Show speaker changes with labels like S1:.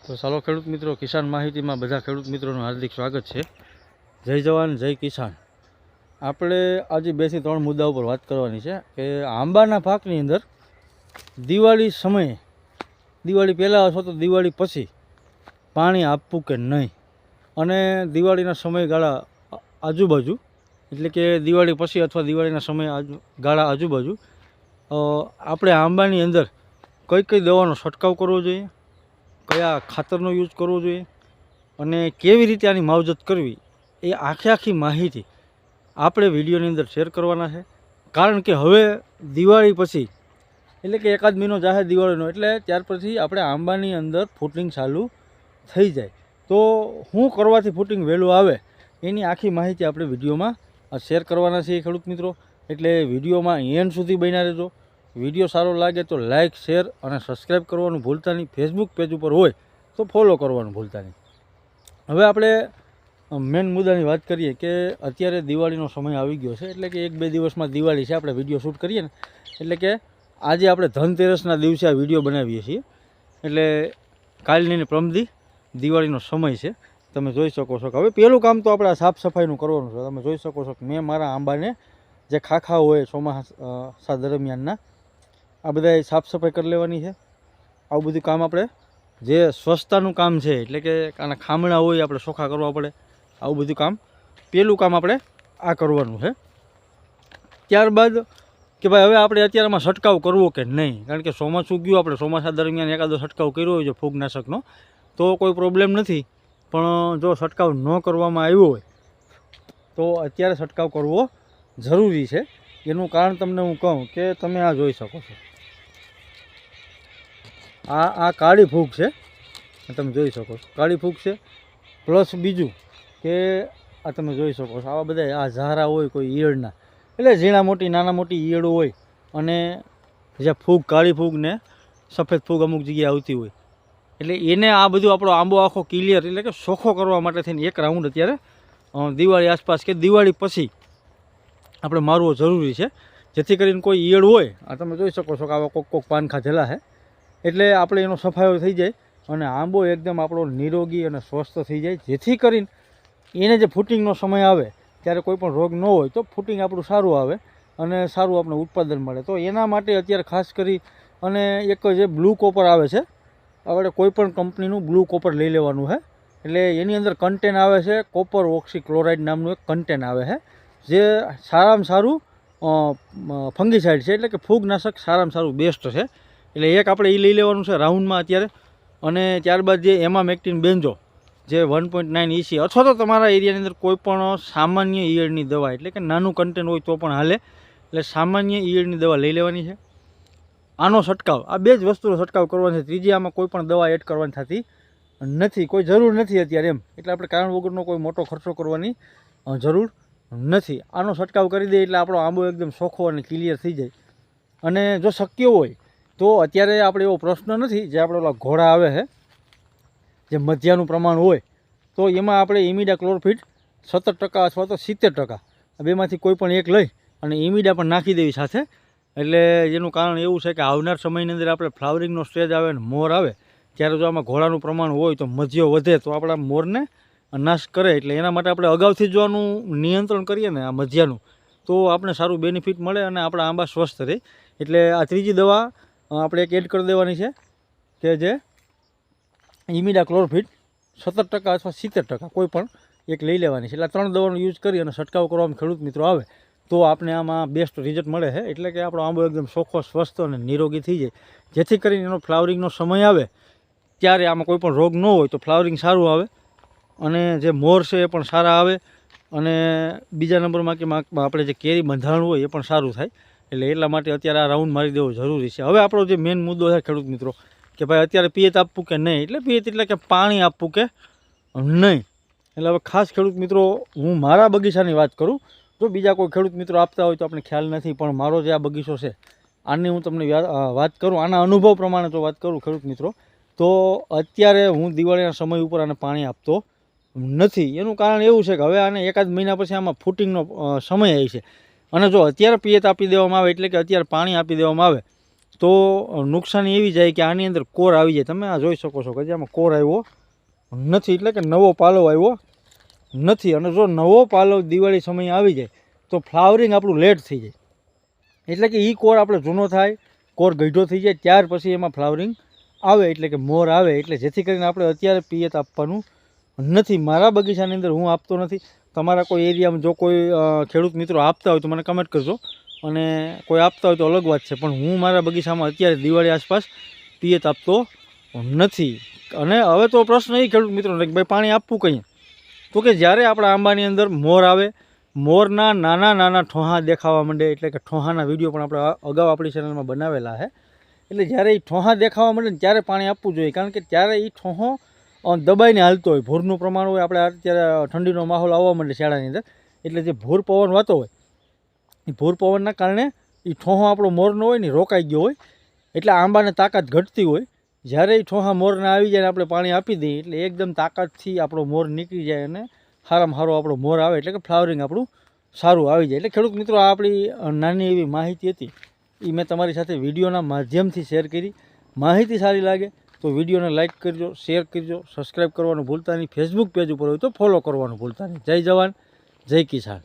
S1: તો ચાલો ખેડૂત મિત્રો, કિસાન માહિતીમાં બધા ખેડૂત મિત્રોનું હાર્દિક સ્વાગત છે. જય જવાન જય કિસાન. આપણે આજે 2 થી 3 મુદ્દા ઉપર વાત કરવાની છે કે આંબાના પાકની અંદર દિવાળી સમયે, દિવાળી પહેલાં અથવા તો દિવાળી પછી પાણી આપવું કે નહીં, અને દિવાળીના સમયગાળા આજુબાજુ, એટલે કે દિવાળી પછી અથવા દિવાળીના સમયગાળા આજુબાજુ આપણે આંબાની અંદર કઈ કઈ દવાનો છંટકાવ કરવો જોઈએ, કયા ખાતરનો યુઝ કરવો જોઈએ અને કેવી રીતે આની માવજત કરવી, એ આખી માહિતી આપણે વિડીયોની અંદર શેર કરવાના છે. કારણ કે હવે દિવાળી પછી, એટલે કે એકાદ મહિનો જાહે દિવાળીનો, એટલે ત્યાર પછી આપણે આંબાની અંદર ફૂટિંગ ચાલુ થઈ જાય. તો શું કરવાથી ફૂટિંગ વહેલું આવે એની આખી માહિતી આપણે વિડીયોમાં શેર કરવાના છીએ ખેડૂત મિત્રો. એટલે વિડીયોમાં એન્ડ સુધી બન્યા રહેજો. વિડીયો સારો લાગે તો લાઇક, શેર અને સબસ્ક્રાઈબ કરવાનું ભૂલતા નહીં. ફેસબુક પેજ ઉપર હોય તો ફોલો કરવાનું ભૂલતા નહીં. હવે આપણે મેન મુદ્દાની વાત કરીએ કે અત્યારે દિવાળીનો સમય આવી ગયો છે, એટલે કે 1-2 દિવસમાં દિવાળી છે. આપણે વિડીયો શૂટ કરીએ ને, એટલે કે આજે આપણે ધનતેરસના દિવસે આ વિડીયો બનાવીએ છીએ. એટલે કાલની ને પ્રમદી દિવાળીનો સમય છે. તમે જોઈ શકો છો કે હવે પહેલું કામ તો આપણે સાફ સફાઈનું કરવાનું છે. તમે જોઈ શકો છો કે મેં મારા આંબાને જે ખાખા હોય ચોમાસા દરમિયાનના, આ બધા સાફ સફાઈ કરી લેવાની છે. આવું બધું કામ આપણે, જે સ્વચ્છતાનું કામ છે, એટલે કે આના ખામણા હોય આપણે ચોખ્ખા કરવા પડે, આવું બધું કામ પહેલું કામ આપણે આ કરવાનું છે. ત્યારબાદ કે ભાઈ હવે આપણે અત્યારમાં છંટકાવ કરવો કે નહીં, કારણ કે ચોમાસું ગયું, આપણે ચોમાસા દરમિયાન એકાદો છંટકાવ કર્યો હોય છે ફૂગનાશકનો તો કોઈ પ્રોબ્લેમ નથી. પણ જો છંટકાવ ન કરવામાં આવ્યો હોય તો અત્યારે છંટકાવ કરવો જરૂરી છે. એનું કારણ તમને હું કહું કે તમે આ જોઈ શકો છો, આ કાળી ફૂગ છે, તમે જોઈ શકો છો કાળી ફૂગ છે. પ્લસ બીજું કે આ તમે જોઈ શકો છો આવા બધા આ ઝારા હોય કોઈ ઈયળના, એટલે ઝીણા મોટી નાના મોટી ઈયળો હોય, અને જે ફૂગ, કાળી ફૂગ ને સફેદ ફૂગ અમુક જગ્યાએ આવતી હોય, એટલે એને આ બધું આપણો આંબો આખો ક્લિયર, એટલે કે ચોખ્ખો કરવા માટે થઈને એક રાઉન્ડ અત્યારે દિવાળી આસપાસ કે દિવાળી પછી આપણે મારવો જરૂરી છે. જેથી કરીને કોઈ ઈયળ હોય, આ તમે જોઈ શકો છો કે આવા કોક પાન ખાધેલા છે, એટલે આપણે એનો સફાયો થઈ જાય અને આંબો એકદમ આપણો નિરોગી અને સ્વસ્થ થઈ જાય. જેથી કરીને એને જે ફૂટિંગનો સમય આવે ત્યારે કોઈ પણ રોગ ન હોય તો ફૂટિંગ આપણું સારું આવે અને સારું આપણે ઉત્પાદન મળે. તો એના માટે અત્યારે ખાસ કરી અને એક જે બ્લુ કોપર આવે છે, આપણે કોઈ પણ કંપનીનું બ્લુ કોપર લઈ લેવાનું છે. એટલે એની અંદર કન્ટેન આવે છે કોપર ઓક્સીક્લોરાઇડ નામનું એક કન્ટેન આવે છે, જે સારામાં સારું ફંગીસાઇડ છે, એટલે કે ફૂગનાશક સારામાં સારું બેસ્ટ છે. એટલે એક આપણે એ લઈ લેવાનું છે રાઉન્ડમાં અત્યારે. અને ત્યારબાદ જે એમામેક્ટિન બેન્ઝો જે 1.9 EC, અથવા તો તમારા એરિયાની અંદર કોઈ પણ સામાન્ય ઈયળની દવા, એટલે કે નાનું કન્ટેન હોય તો પણ હાલે, એટલે સામાન્ય ઈયળની દવા લઈ લેવાની છે. આનો છંટકાવ, આ 2 જ વસ્તુનો છંટકાવ કરવાનો છે. ત્રીજી આમાં કોઈ પણ દવા એડ કરવાની થતી નથી, કોઈ જરૂર નથી અત્યારે એમ. એટલે આપણે કારણ વગરનો કોઈ મોટો ખર્ચો કરવાની જરૂર નથી. આનો છંટકાવ કરી દઈએ એટલે આપણો આંબો એકદમ ચોખ્ખો અને ક્લિયર થઈ જાય. અને જો શક્ય હોય તો અત્યારે આપણે એવો પ્રશ્ન નથી, જે આપણે ઓલા ઘોડા આવે છે જે મધ્યાનું પ્રમાણ હોય, તો એમાં આપણે ઇમિડા ક્લોરફિટ 70% અથવા તો 70%, આ બેમાંથી કોઈ પણ એક લઈ અને ઇમિડા પણ નાખી દેવી સાથે. એટલે એનું કારણ એવું છે કે આવનાર સમયની અંદર આપણે ફ્લાવરિંગનો સ્ટેજ આવે અને મોર આવે ત્યારે જો આમાં ઘોડાનું પ્રમાણ હોય તો મધ્યો વધે તો આપણા મોરને નાશ કરે. એટલે એના માટે આપણે અગાઉથી જો આનું નિયંત્રણ કરીએ ને આ મધ્યાનું, તો આપણે સારું બેનિફિટ મળે અને આપણા આંબા સ્વસ્થ રહે. એટલે આ ત્રીજી દવા આપણે એક એડ કરી દેવાની છે કે જે ઇમિડા ક્લોરફિટ 70% અથવા 70%, કોઈ પણ એક લઈ લેવાની છે. એટલે 3 દવાનો યુઝ કરી અને છંટકાવ કરવામાં ખેડૂત મિત્રો આવે તો આપણે આમાં બેસ્ટ રિઝલ્ટ મળે છે. એટલે કે આપણો આંબો એકદમ ચોખ્ખો, સ્વસ્થ અને નિરોગી થઈ જાય. જેથી કરીને એનો ફ્લાવરિંગનો સમય આવે ત્યારે આમાં કોઈ પણ રોગ ન હોય તો ફ્લાવરિંગ સારું આવે, અને જે મોર છે એ પણ સારા આવે, અને બીજા નંબરમાં કે આપણે જે કેરી બંધારણ હોય એ પણ સારું થાય. એટલે એટલા માટે અત્યારે આ રાઉન્ડ મારી દેવો જરૂરી છે. હવે આપણો જે મેઇન મુદ્દો છે ખેડૂત મિત્રો કે ભાઈ અત્યારે પિયત આપવું કે નહીં, એટલે પિયત એટલે કે પાણી આપવું કે નહીં. એટલે હવે ખાસ ખેડૂત મિત્રો હું મારા બગીચાની વાત કરું, જો બીજા કોઈ ખેડૂત મિત્રો આપતા હોય તો આપણે ખ્યાલ નથી, પણ મારો જે આ બગીચો છે આની હું તમને વાત કરું, આના અનુભવ પ્રમાણે જો વાત કરું ખેડૂત મિત્રો, તો અત્યારે હું દિવાળીના સમય ઉપર આને પાણી આપતો નથી. એનું કારણ એવું છે કે હવે આને એકાદ મહિના પછી આમાં ફૂટિંગનો સમય આવી છે, અને જો અત્યારે પિયત આપી દેવામાં આવે, એટલે કે અત્યારે પાણી આપી દેવામાં આવે તો નુકસાની એવી જાય કે આની અંદર કોર આવી જાય. તમે આ જોઈ શકો છો કે જે આમાં કોર આવ્યો નથી, એટલે કે નવો પાલવ આવ્યો નથી. અને જો નવો પાલવ દિવાળી સમયે આવી જાય તો ફ્લાવરિંગ આપણું લેટ થઈ જાય. એટલે કે એ કોર આપણે જૂનો થાય, કોર ગઢો થઈ જાય, ત્યાર પછી એમાં ફ્લાવરિંગ આવે, એટલે કે મોર આવે. એટલે જેથી કરીને આપણે અત્યારે પિયત આપવાનું નથી. મારા બગીચાની અંદર હું આપતો નથી. તમારા કોઈ એરિયામાં જો કોઈ ખેડૂત મિત્રો આપતા હોય તો મને કમેન્ટ કરજો, અને કોઈ આપતા હોય તો અલગ વાત છે. પણ હું મારા બગીચામાં અત્યારે દિવાળી આસપાસ પિયત આપતો નથી. અને હવે તો પ્રશ્ન એ ખેડૂત મિત્રોને કે ભાઈ પાણી આપવું કંઈ, તો કે જ્યારે આપણા આંબાની અંદર મોર આવે, મોરના નાના નાના ઠોહા દેખાવા માંડે, એટલે કે ઠોહાના વિડીયો પણ આપણે અગાઉ આપણી ચેનલમાં બનાવેલા છે. એટલે જ્યારે એ ઠોહા દેખાવા માંડે ને ત્યારે પાણી આપવું જોઈએ, કારણ કે ત્યારે એ ઠોહો દબાઈને હાલતો હોય, ભૂરનું પ્રમાણ હોય. આપણે અત્યારે ઠંડીનો માહોલ આવવા માંડે શાળાની અંદર, એટલે જે ભૂર પવન વાતો હોય એ ભૂર પવનના કારણે એ ઠોહો આપણો મોરનો હોય ને રોકાઈ ગયો હોય, એટલે આંબાને તાકાત ઘટતી હોય. જ્યારે એ ઠોહા મોરના આવી જાય ને આપણે પાણી આપી દઈએ એટલે એકદમ તાકાતથી આપણો મોર નીકળી જાય અને સારામાં સારો આપણો મોર આવે, એટલે કે ફ્લાવરિંગ આપણું સારું આવી જાય. એટલે ખેડૂત મિત્રો આ આપણી નાની એવી માહિતી હતી, એ મેં તમારી સાથે વિડીયોના માધ્યમથી શેર કરી. માહિતી સારી લાગે તો વિડીયોને લાઇક કરજો, શેર કરજો, સબસ્ક્રાઈબ કરવાનું ભૂલતા નહીં. ફેસબુક પેજ ઉપર હોય તો ફોલો કરવાનું ભૂલતા નહીં. જય જવાન, જય કિસાન.